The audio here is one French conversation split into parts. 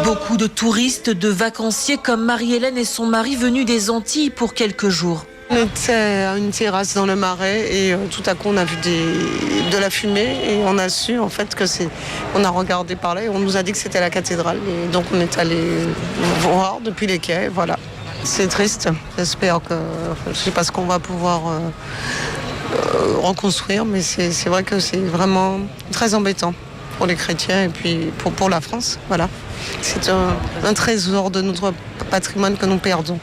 Beaucoup de touristes, de vacanciers comme Marie-Hélène et son mari venus des Antilles pour quelques jours. On était à une terrasse dans le marais et tout à coup on a vu de la fumée et on a su en fait que on a regardé par là et on nous a dit que c'était la cathédrale et donc on est allé voir depuis les quais, voilà. C'est triste, j'espère que, je sais pas ce qu'on va pouvoir reconstruire, mais c'est vrai que c'est vraiment très embêtant pour les chrétiens et puis pour la France, voilà. C'est un trésor de notre patrimoine que nous perdons.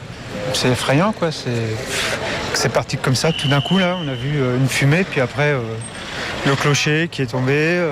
C'est effrayant, quoi. C'est parti comme ça, tout d'un coup, là, on a vu une fumée, puis après, le clocher qui est tombé,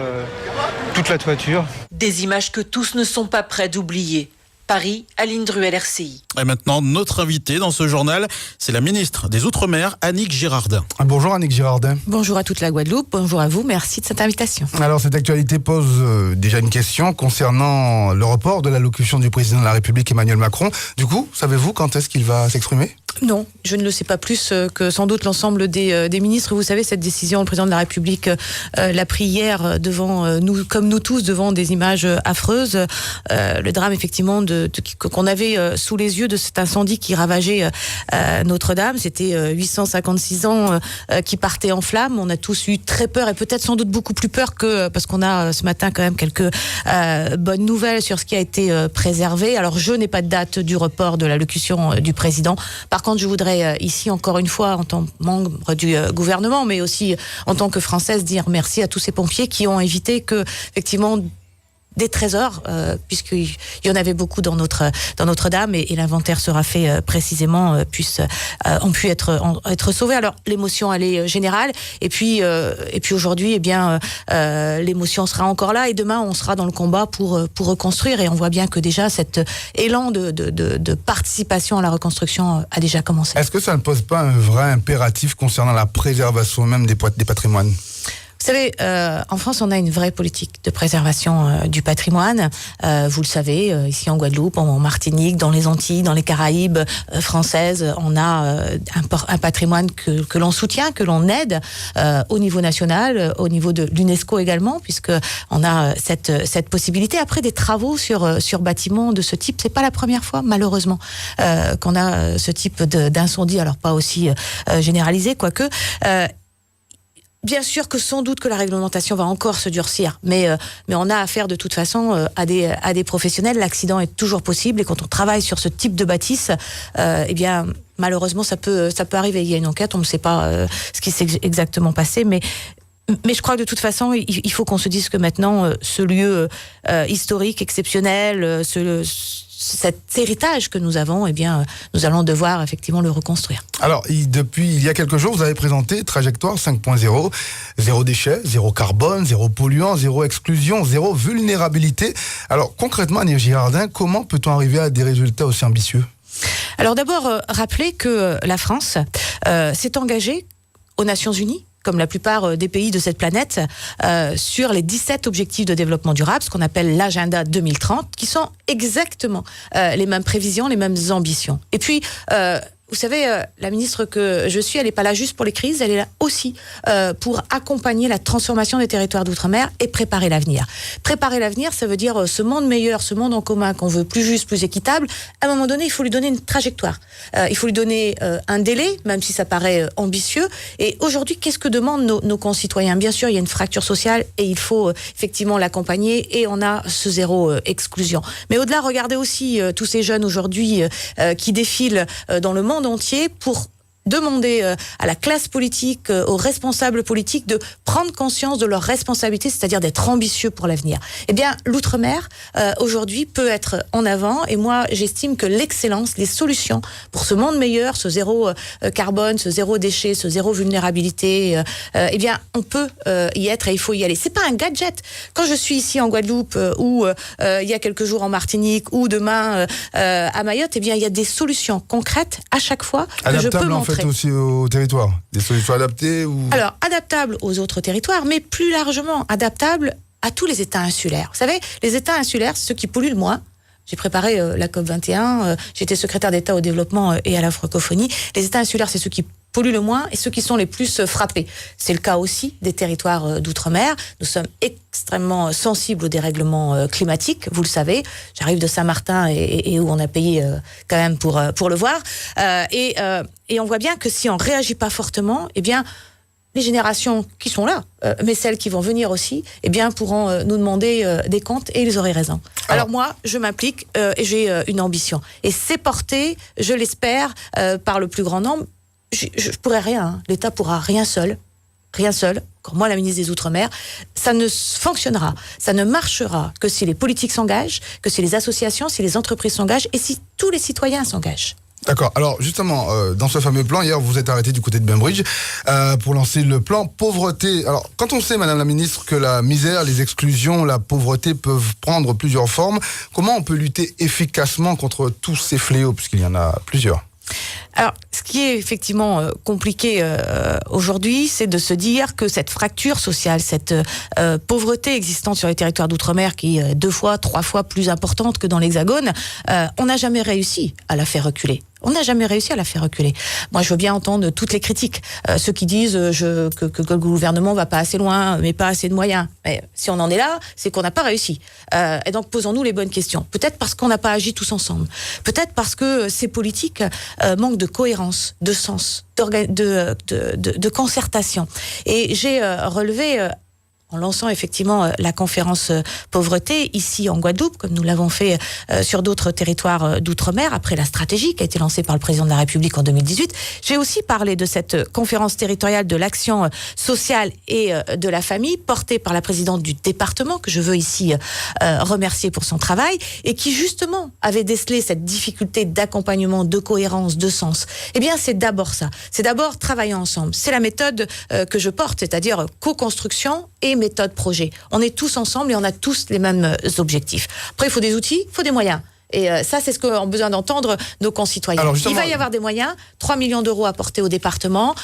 toute la toiture. Des images que tous ne sont pas prêts d'oublier. Paris, Aline Druel, RCI. Et maintenant, notre invitée dans ce journal, c'est la ministre des Outre-mer, Annick Girardin. Bonjour Annick Girardin. Bonjour à toute la Guadeloupe, bonjour à vous, merci de cette invitation. Alors cette actualité pose déjà une question concernant le report de l'allocution du président de la République Emmanuel Macron. Du coup, savez-vous quand est-ce qu'il va s'exprimer ? Non, je ne le sais pas plus que sans doute l'ensemble des ministres. Vous savez, cette décision, le président de la République l'a pris hier devant nous, comme nous tous, devant des images affreuses. Le drame, effectivement, qu'on avait sous les yeux de cet incendie qui ravageait Notre-Dame. C'était 856 ans qui partaient en flammes. On a tous eu très peur et peut-être sans doute beaucoup plus peur parce qu'on a ce matin quand même quelques bonnes nouvelles sur ce qui a été préservé. Alors, je n'ai pas de date du report de l'allocution du président. Par contre, je voudrais ici, encore une fois, en tant que membre du gouvernement, mais aussi en tant que Française, dire merci à tous ces pompiers qui ont évité que, effectivement, des trésors, puisqu'il y en avait beaucoup dans Notre-Dame, et l'inventaire sera fait précisément, ont pu être sauvés. Alors l'émotion elle est générale, et puis aujourd'hui, eh bien, l'émotion sera encore là, et demain on sera dans le combat pour reconstruire, et on voit bien que déjà cet élan de participation à la reconstruction a déjà commencé. Est-ce que ça ne pose pas un vrai impératif concernant la préservation même des patrimoines ? Vous savez, en France, on a une vraie politique de préservation du patrimoine. Vous le savez, ici en Guadeloupe, en Martinique, dans les Antilles, dans les Caraïbes françaises, on a un patrimoine que l'on soutient, que l'on aide au niveau national, au niveau de l'UNESCO également, puisque on a cette possibilité. Après des travaux sur bâtiments de ce type, c'est pas la première fois, malheureusement, qu'on a ce type d'incendie. Alors pas aussi généralisé, quoique. Bien sûr que sans doute que la réglementation va encore se durcir, mais on a affaire de toute façon à des professionnels. L'accident est toujours possible, et quand on travaille sur ce type de bâtisse, eh bien malheureusement ça peut arriver. Il y a une enquête, on ne sait pas ce qui s'est exactement passé, mais je crois que de toute façon, il faut qu'on se dise que maintenant, ce lieu historique, exceptionnel, cet héritage que nous avons, eh bien, nous allons devoir effectivement le reconstruire. Alors, depuis il y a quelques jours, vous avez présenté Trajectoire 5.0, zéro déchet, zéro carbone, zéro polluant, zéro exclusion, zéro vulnérabilité. Alors, concrètement, Annick Girardin, comment peut-on arriver à des résultats aussi ambitieux ? Alors d'abord, rappeler que la France s'est engagée aux Nations Unies, comme la plupart des pays de cette planète, sur les 17 objectifs de développement durable, ce qu'on appelle l'agenda 2030, qui sont exactement les mêmes prévisions, les mêmes ambitions. Et puis, vous savez, la ministre que je suis, elle n'est pas là juste pour les crises, elle est là aussi pour accompagner la transformation des territoires d'outre-mer et préparer l'avenir. Préparer l'avenir, ça veut dire ce monde meilleur, ce monde en commun qu'on veut plus juste, plus équitable. À un moment donné, il faut lui donner une trajectoire. Il faut lui donner un délai, même si ça paraît ambitieux. Et aujourd'hui, qu'est-ce que demandent nos concitoyens ? Bien sûr, il y a une fracture sociale et il faut effectivement l'accompagner, et on a ce zéro exclusion. Mais au-delà, regardez aussi tous ces jeunes aujourd'hui qui défilent dans le monde entier pour demander à la classe politique, aux responsables politiques de prendre conscience de leurs responsabilités, c'est-à-dire d'être ambitieux pour l'avenir. Eh bien, l'outre-mer, aujourd'hui, peut être en avant, et moi, j'estime que l'excellence, les solutions pour ce monde meilleur, ce zéro carbone, ce zéro déchet, ce zéro vulnérabilité, eh bien, on peut y être, et il faut y aller. C'est pas un gadget. Quand je suis ici en Guadeloupe, ou il y a quelques jours en Martinique, ou demain à Mayotte, eh bien, il y a des solutions concrètes à chaque fois que je peux montrer. Aussi au territoire, des solutions adaptées ou... Alors, adaptables aux autres territoires, mais plus largement adaptables à tous les États insulaires. Vous savez, les États insulaires, c'est ceux qui polluent le moins. J'ai préparé la COP21, j'étais secrétaire d'État au développement et à la francophonie. Les États insulaires, c'est ceux qui polluent le moins et ceux qui sont les plus frappés. C'est le cas aussi des territoires d'outre-mer. Nous sommes extrêmement sensibles au dérèglement climatique, vous le savez. J'arrive de Saint-Martin et où on a payé quand même pour le voir. Et on voit bien que si on réagit pas fortement, eh bien, les générations qui sont là, mais celles qui vont venir aussi, eh bien, pourront nous demander des comptes et ils auraient raison. Alors moi, je m'implique et j'ai une ambition. Et c'est porté, je l'espère, par le plus grand nombre. Je pourrais rien, hein. L'État pourra rien seul. Rien seul, comme moi la ministre des Outre-mer, ça ne fonctionnera, ça ne marchera que si les politiques s'engagent, que si les associations, si les entreprises s'engagent et si tous les citoyens s'engagent. D'accord. Alors justement, dans ce fameux plan, hier, vous vous êtes arrêté du côté de Bainbridge pour lancer le plan pauvreté. Alors, quand on sait, Madame la Ministre, que la misère, les exclusions, la pauvreté peuvent prendre plusieurs formes, comment on peut lutter efficacement contre tous ces fléaux, puisqu'il y en a plusieurs? Alors, ce qui est effectivement compliqué aujourd'hui, c'est de se dire que cette fracture sociale, cette pauvreté existante sur les territoires d'outre-mer, qui est 2 fois, 3 fois plus importante que dans l'Hexagone, on n'a jamais réussi à la faire reculer. On n'a jamais réussi à la faire reculer. Moi, je veux bien entendre toutes les critiques. Ceux qui disent que le gouvernement va pas assez loin, mais pas assez de moyens. Mais si on en est là, c'est qu'on n'a pas réussi. Et donc, posons-nous les bonnes questions. Peut-être parce qu'on n'a pas agi tous ensemble. Peut-être parce que ces politiques manquent de cohérence, de sens, de concertation. Et j'ai relevé... en lançant effectivement la conférence pauvreté ici en Guadeloupe, comme nous l'avons fait sur d'autres territoires d'outre-mer, après la stratégie qui a été lancée par le président de la République en 2018. J'ai aussi parlé de cette conférence territoriale de l'action sociale et de la famille, portée par la présidente du département, que je veux ici remercier pour son travail, et qui justement avait décelé cette difficulté d'accompagnement, de cohérence, de sens. Eh bien, c'est d'abord ça. C'est d'abord travailler ensemble. C'est la méthode que je porte, c'est-à-dire co-construction et méthode projet. On est tous ensemble et on a tous les mêmes objectifs. Après, il faut des outils, il faut des moyens. Et ça, c'est ce qu'ont besoin d'entendre nos concitoyens. Alors il va y avoir des moyens, 3 millions d'euros apportés au département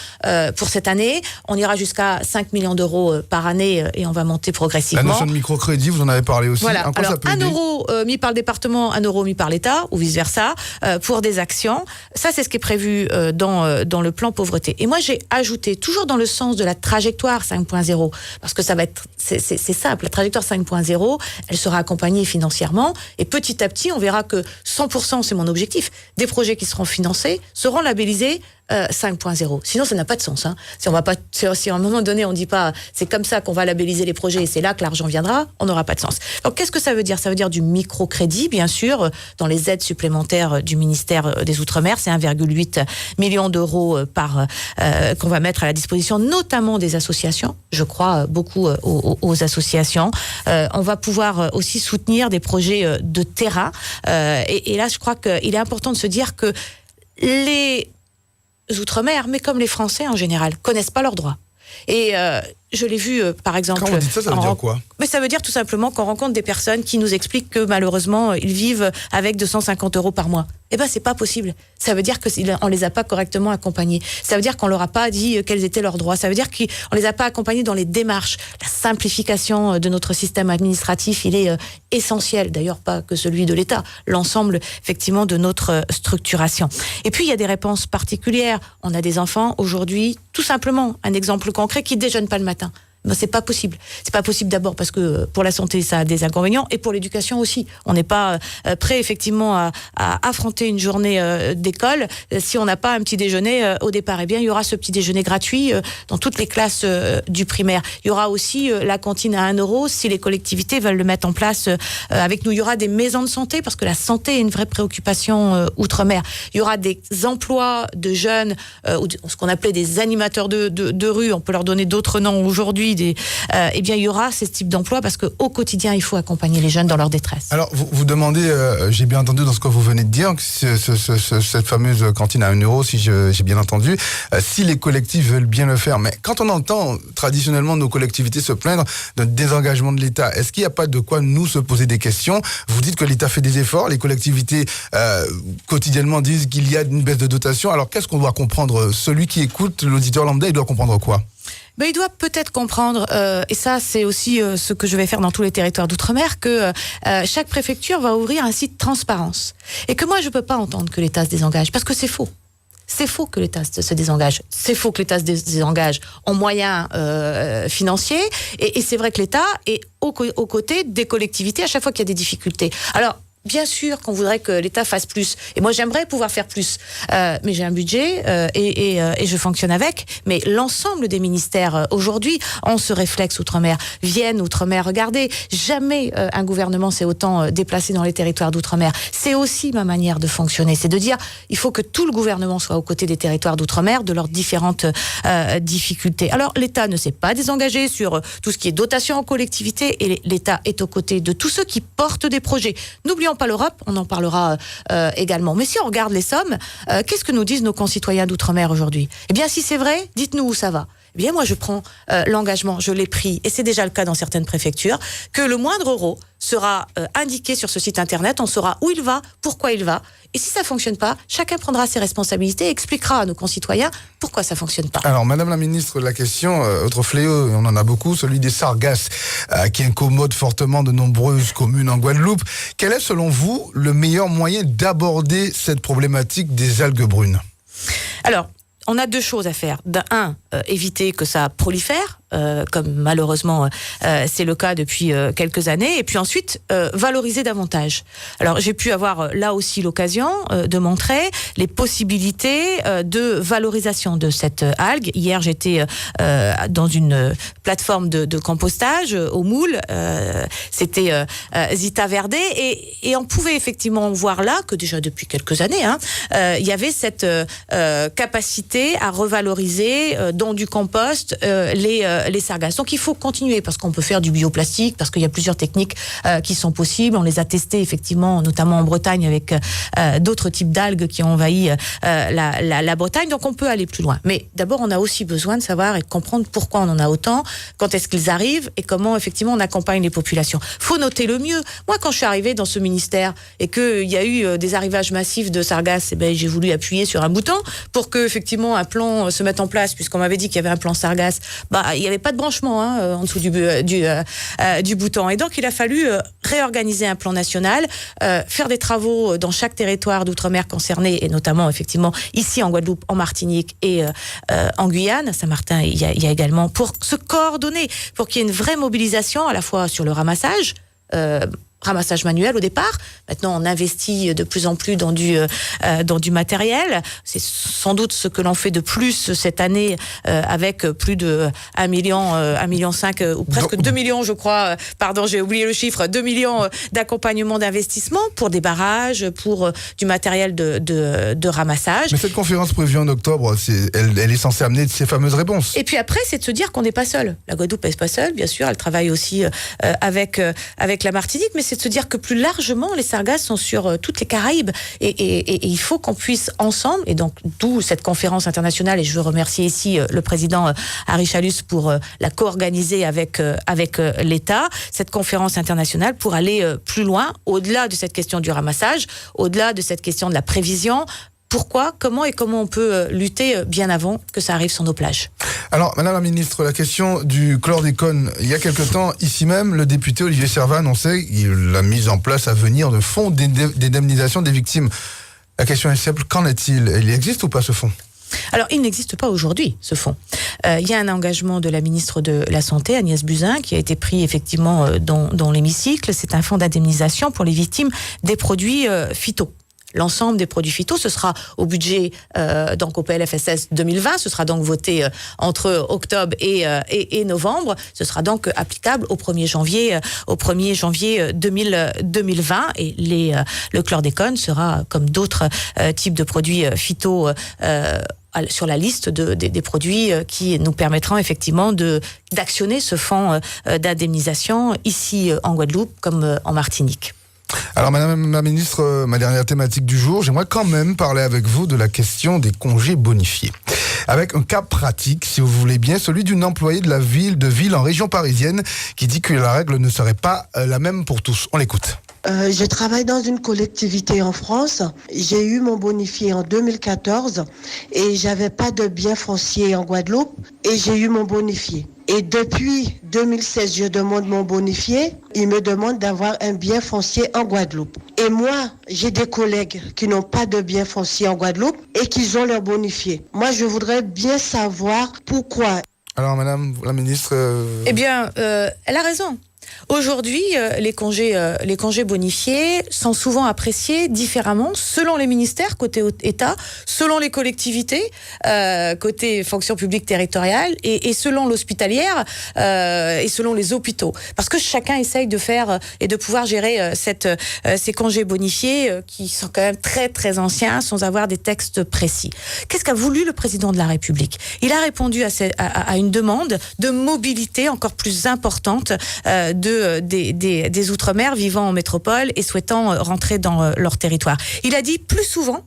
pour cette année. On ira jusqu'à 5 millions d'euros par année et on va monter progressivement. La notion de microcrédit, vous en avez parlé aussi. Voilà. Alors, 1 euro mis par le département, 1 euro mis par l'État, ou vice-versa, pour des actions. Ça, c'est ce qui est prévu dans le plan pauvreté. Et moi, j'ai ajouté, toujours dans le sens de la trajectoire 5.0, parce que ça va être, c'est simple, la trajectoire 5.0, elle sera accompagnée financièrement, et petit à petit, on verra que 100%, c'est mon objectif, des projets qui seront financés seront labellisés 5.0. Sinon, ça n'a pas de sens. Hein. Si à un moment donné, on ne dit pas c'est comme ça qu'on va labelliser les projets et c'est là que l'argent viendra, on n'aura pas de sens. Donc, qu'est-ce que ça veut dire? Ça veut dire du microcrédit, bien sûr, dans les aides supplémentaires du ministère des Outre-mer. C'est 1,8 million d'euros qu'on va mettre à la disposition, notamment des associations. Je crois beaucoup aux associations. On va pouvoir aussi soutenir des projets de terrain. Et là, je crois qu'il est important de se dire que les Outre-mer, mais comme les Français en général, connaissent pas leurs droits. Et je l'ai vu, par exemple... Quand on dit ça, ça veut dire quoi? Mais ça veut dire tout simplement qu'on rencontre des personnes qui nous expliquent que malheureusement, ils vivent avec 250 euros par mois. Eh ben, c'est pas possible. Ça veut dire qu'on les a pas correctement accompagnés. Ça veut dire qu'on leur a pas dit quels étaient leurs droits. Ça veut dire qu'on les a pas accompagnés dans les démarches. La simplification de notre système administratif, il est essentiel. D'ailleurs, pas que celui de l'État. L'ensemble, effectivement, de notre structuration. Et puis, il y a des réponses particulières. On a des enfants, aujourd'hui, tout simplement, un exemple concret, qui déjeunent pas le matin. Ben, c'est pas possible. C'est pas possible d'abord parce que pour la santé, ça a des inconvénients et pour l'éducation aussi. On n'est pas prêt effectivement à affronter une journée d'école si on n'a pas un petit déjeuner au départ. Eh bien, il y aura ce petit déjeuner gratuit dans toutes les classes du primaire. Il y aura aussi la cantine à 1 euro si les collectivités veulent le mettre en place avec nous. Il y aura des maisons de santé parce que la santé est une vraie préoccupation outre-mer. Il y aura des emplois de jeunes, ou ce qu'on appelait des animateurs de rue. On peut leur donner d'autres noms aujourd'hui. Eh bien, il y aura ce type d'emploi parce qu'au quotidien, il faut accompagner les jeunes dans leur détresse. Alors, vous demandez, j'ai bien entendu dans ce que vous venez de dire, cette fameuse cantine à 1 euro, si j'ai bien entendu, si les collectifs veulent bien le faire. Mais quand on entend traditionnellement nos collectivités se plaindre d'un désengagement de l'État, est-ce qu'il n'y a pas de quoi nous se poser des questions? Vous dites que l'État fait des efforts, les collectivités quotidiennement disent qu'il y a une baisse de dotation. Alors, qu'est-ce qu'on doit comprendre? Celui qui écoute, l'auditeur lambda, il doit comprendre quoi? Ben, il doit peut-être comprendre, et ça c'est aussi ce que je vais faire dans tous les territoires d'outre-mer, que chaque préfecture va ouvrir un site transparence. Et que moi je peux pas entendre que l'État se désengage, parce que c'est faux. C'est faux que l'État se désengage. C'est faux que l'État se désengage en moyens financiers. Et c'est vrai que l'État est aux côtés des collectivités à chaque fois qu'il y a des difficultés. Alors, bien sûr qu'on voudrait que l'État fasse plus. Et moi, j'aimerais pouvoir faire plus. Mais j'ai un budget et je fonctionne avec. Mais l'ensemble des ministères aujourd'hui ont ce réflexe outre-mer. Vienne, outre-mer, regardez, jamais un gouvernement s'est autant déplacé dans les territoires d'outre-mer. C'est aussi ma manière de fonctionner. C'est de dire, il faut que tout le gouvernement soit aux côtés des territoires d'outre-mer, de leurs différentes difficultés. Alors, l'État ne s'est pas désengagé sur tout ce qui est dotation en collectivité et l'État est aux côtés de tous ceux qui portent des projets. N'oublions pas l'Europe, on en parlera également. Mais si on regarde les sommes, qu'est-ce que nous disent nos concitoyens d'outre-mer aujourd'hui? Eh bien, si c'est vrai, dites-nous où ça va. Eh bien, moi, je prends l'engagement, je l'ai pris, et c'est déjà le cas dans certaines préfectures, que le moindre euro sera indiqué sur ce site internet, on saura où il va, pourquoi il va, et si ça fonctionne pas, chacun prendra ses responsabilités et expliquera à nos concitoyens pourquoi ça fonctionne pas. Alors, Madame la Ministre, la question, autre fléau, on en a beaucoup, celui des sargasses, qui incommode fortement de nombreuses communes en Guadeloupe. Quel est, selon vous, le meilleur moyen d'aborder cette problématique des algues brunes? Alors, on a deux choses à faire. D'un, éviter que ça prolifère, comme malheureusement c'est le cas depuis quelques années, et puis ensuite valoriser davantage. Alors j'ai pu avoir là aussi l'occasion de montrer les possibilités de valorisation de cette algue. Hier j'étais dans une plateforme de compostage au Moule, c'était Zita Verde, et on pouvait effectivement voir là que déjà depuis quelques années, il y avait cette capacité à revaloriser dans du compost les sargasses. Donc il faut continuer parce qu'on peut faire du bioplastique, parce qu'il y a plusieurs techniques qui sont possibles. On les a testées effectivement, notamment en Bretagne avec d'autres types d'algues qui ont envahi la Bretagne. Donc on peut aller plus loin. Mais d'abord, on a aussi besoin de savoir et de comprendre pourquoi on en a autant, quand est-ce qu'ils arrivent et comment effectivement on accompagne les populations. Faut noter le mieux. Moi, quand je suis arrivée dans ce ministère et qu'il y a eu des arrivages massifs de sargasses, eh ben, j'ai voulu appuyer sur un bouton pour que effectivement un plan se mette en place, puisqu'on m'avait dit qu'il y avait un plan sargasse. Il n'y avait pas de branchement en dessous du bouton. Et donc, il a fallu réorganiser un plan national, faire des travaux dans chaque territoire d'outre-mer concerné, et notamment, effectivement, ici en Guadeloupe, en Martinique et en Guyane, à Saint-Martin, il y a également, pour se coordonner, pour qu'il y ait une vraie mobilisation, à la fois sur le ramassage manuel au départ. Maintenant, on investit de plus en plus dans du matériel. C'est sans doute ce que l'on fait de plus cette année avec plus de 1,5 million ou presque 2 millions, je crois. Pardon, j'ai oublié le chiffre. 2 millions d'accompagnement d'investissement pour des barrages, pour du matériel de ramassage. Mais cette conférence prévue en octobre, elle est censée amener ces fameuses réponses. Et puis après, c'est de se dire qu'on n'est pas seul. La Guadeloupe n'est pas seule, bien sûr. Elle travaille aussi avec la Martinique, mais c'est de se dire que plus largement, les sargasses sont sur toutes les Caraïbes et il faut qu'on puisse ensemble, et donc d'où cette conférence internationale, et je veux remercier ici le président Harry Chalus pour la co-organiser avec l'État, cette conférence internationale pour aller plus loin, au-delà de cette question du ramassage, au-delà de cette question de la prévision. Pourquoi, comment on peut lutter bien avant que ça arrive sur nos plages. Alors, Madame la Ministre, la question du chlordécone. Il y a quelque temps, ici même, le député Olivier Servan annonçait la mise en place à venir de fonds d'indemnisation des victimes. La question est simple, qu'en est-il? Il existe ou pas ce fonds? Alors, il n'existe pas aujourd'hui, ce fonds. Il y a un engagement de la ministre de la Santé, Agnès Buzyn, qui a été pris effectivement dans l'hémicycle. C'est un fonds d'indemnisation pour les victimes des produits phyto. L'ensemble des produits phyto, ce sera au budget, donc au PLFSS 2020, ce sera donc voté entre octobre et novembre, ce sera donc applicable au 1er janvier 2020, et le chlordécone sera, comme d'autres types de produits phyto, sur la liste des produits qui nous permettront effectivement d'actionner ce fonds d'indemnisation ici en Guadeloupe comme en Martinique. Alors, Madame la Ministre, ma dernière thématique du jour, j'aimerais quand même parler avec vous de la question des congés bonifiés. Avec un cas pratique, si vous voulez bien, celui d'une employée de ville en région parisienne qui dit que la règle ne serait pas la même pour tous. On l'écoute. Je travaille dans une collectivité en France. J'ai eu mon bonifié en 2014 et j'avais pas de bien foncier en Guadeloupe et j'ai eu mon bonifié. Et depuis 2016, je demande mon bonifié. Il me demande d'avoir un bien foncier en Guadeloupe. Et moi, j'ai des collègues qui n'ont pas de bien foncier en Guadeloupe et qui ont leur bonifié. Moi, je voudrais bien savoir pourquoi. Alors, madame la ministre... Eh bien, elle a raison. Aujourd'hui, les congés bonifiés sont souvent appréciés différemment selon les ministères, côté État, selon les collectivités, côté fonction publique territoriale, et selon l'hospitalière, et selon les hôpitaux. Parce que chacun essaye de faire et de pouvoir gérer ces congés bonifiés qui sont quand même très, très anciens, sans avoir des textes précis. Qu'est-ce qu'a voulu le président de la République ? Il a répondu à une demande de mobilité encore plus importante des Outre-mer vivant en métropole et souhaitant rentrer dans leur territoire. Il a dit plus souvent,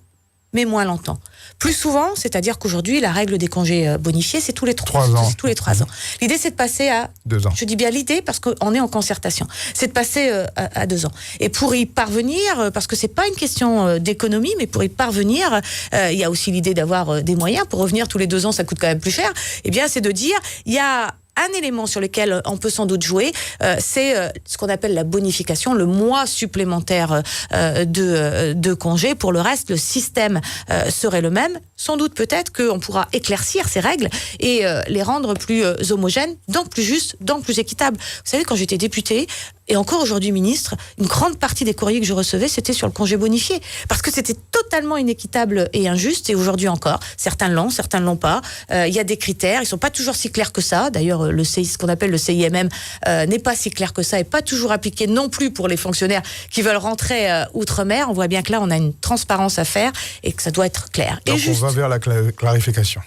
mais moins longtemps. Plus souvent, c'est-à-dire qu'aujourd'hui, la règle des congés bonifiés, c'est tous les 3 ans. Tous les 3 ans. L'idée, c'est de passer à 2 ans. Je dis bien l'idée parce qu'on est en concertation. C'est de passer à 2 ans. Et pour y parvenir, parce que c'est pas une question d'économie, mais pour y parvenir, il y a aussi l'idée d'avoir des moyens. Pour revenir tous les 2 ans, ça coûte quand même plus cher. Eh bien, c'est de dire, il y a un élément sur lequel on peut sans doute jouer, c'est ce qu'on appelle la bonification, le mois supplémentaire de congé. Pour le reste, le système serait le même. Sans doute peut-être qu'on pourra éclaircir ces règles et les rendre plus homogènes, donc plus justes, donc plus équitables. Vous savez, quand j'étais députée, et encore aujourd'hui ministre, une grande partie des courriers que je recevais, c'était sur le congé bonifié. Parce que c'était totalement inéquitable et injuste, et aujourd'hui encore, certains l'ont, certains ne l'ont pas. Il y a des critères, ils sont pas toujours si clairs que ça. D'ailleurs, ce qu'on appelle le CIMM n'est pas si clair que ça, et pas toujours appliqué non plus pour les fonctionnaires qui veulent rentrer outre-mer. On voit bien que là, on a une transparence à faire, et que ça doit être clair. Donc et juste, on va vers la clarification.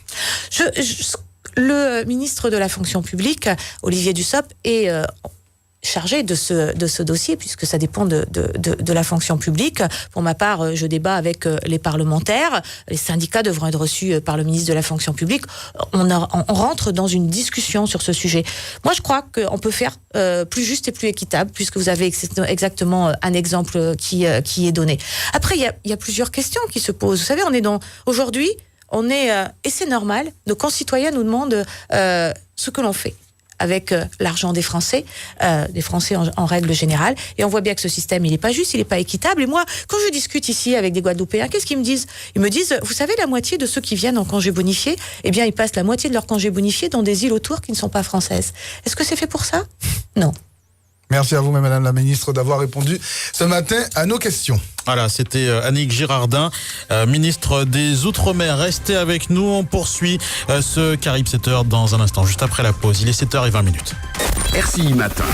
le ministre de la fonction publique, Olivier Dussopt, est chargé de ce dossier, puisque ça dépend de la fonction publique. Pour ma part, je débat avec les parlementaires. Les syndicats devront être reçus par le ministre de la fonction publique. On rentre dans une discussion sur ce sujet. Moi, je crois qu'on peut faire plus juste et plus équitable, puisque vous avez exactement un exemple qui est donné. Après, il y a plusieurs questions qui se posent. Vous savez, aujourd'hui, et c'est normal, nos concitoyens nous demandent ce que l'on fait avec l'argent des Français en règle générale. Et on voit bien que ce système, il n'est pas juste, il n'est pas équitable. Et moi, quand je discute ici avec des Guadeloupéens, qu'est-ce qu'ils me disent ? Ils me disent, vous savez, la moitié de ceux qui viennent en congé bonifié, eh bien, ils passent la moitié de leur congé bonifié dans des îles autour qui ne sont pas françaises. Est-ce que c'est fait pour ça ? Non. Merci à vous, madame la ministre, d'avoir répondu ce matin à nos questions. Voilà, c'était Annick Girardin, ministre des Outre-mer. Restez avec nous, on poursuit ce Carib 7h dans un instant, juste après la pause. Il est 7h20. RCI Matin,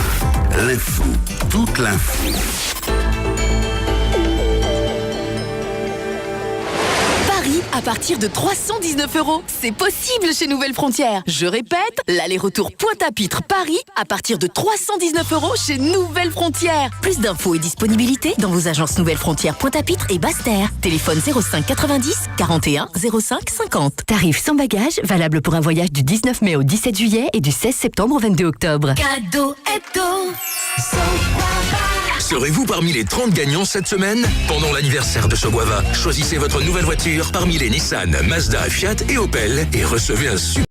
l'info, toute l'info. À partir de 319 €, c'est possible chez Nouvelles Frontières. Je répète, l'aller-retour Pointe-à-Pitre Paris à partir de 319 € chez Nouvelles Frontières. Plus d'infos et disponibilité dans vos agences Nouvelles Frontières Pointe-à-Pitre et Basse-Terre. Téléphone 05 90 41 05 50. Tarif sans bagage, valable pour un voyage du 19 mai au 17 juillet et du 16 septembre au 22 octobre. Cadeau hebdo. Serez-vous parmi les 30 gagnants cette semaine ? Pendant l'anniversaire de Sogwava, choisissez votre nouvelle voiture parmi les Nissan, Mazda, Fiat et Opel et recevez un super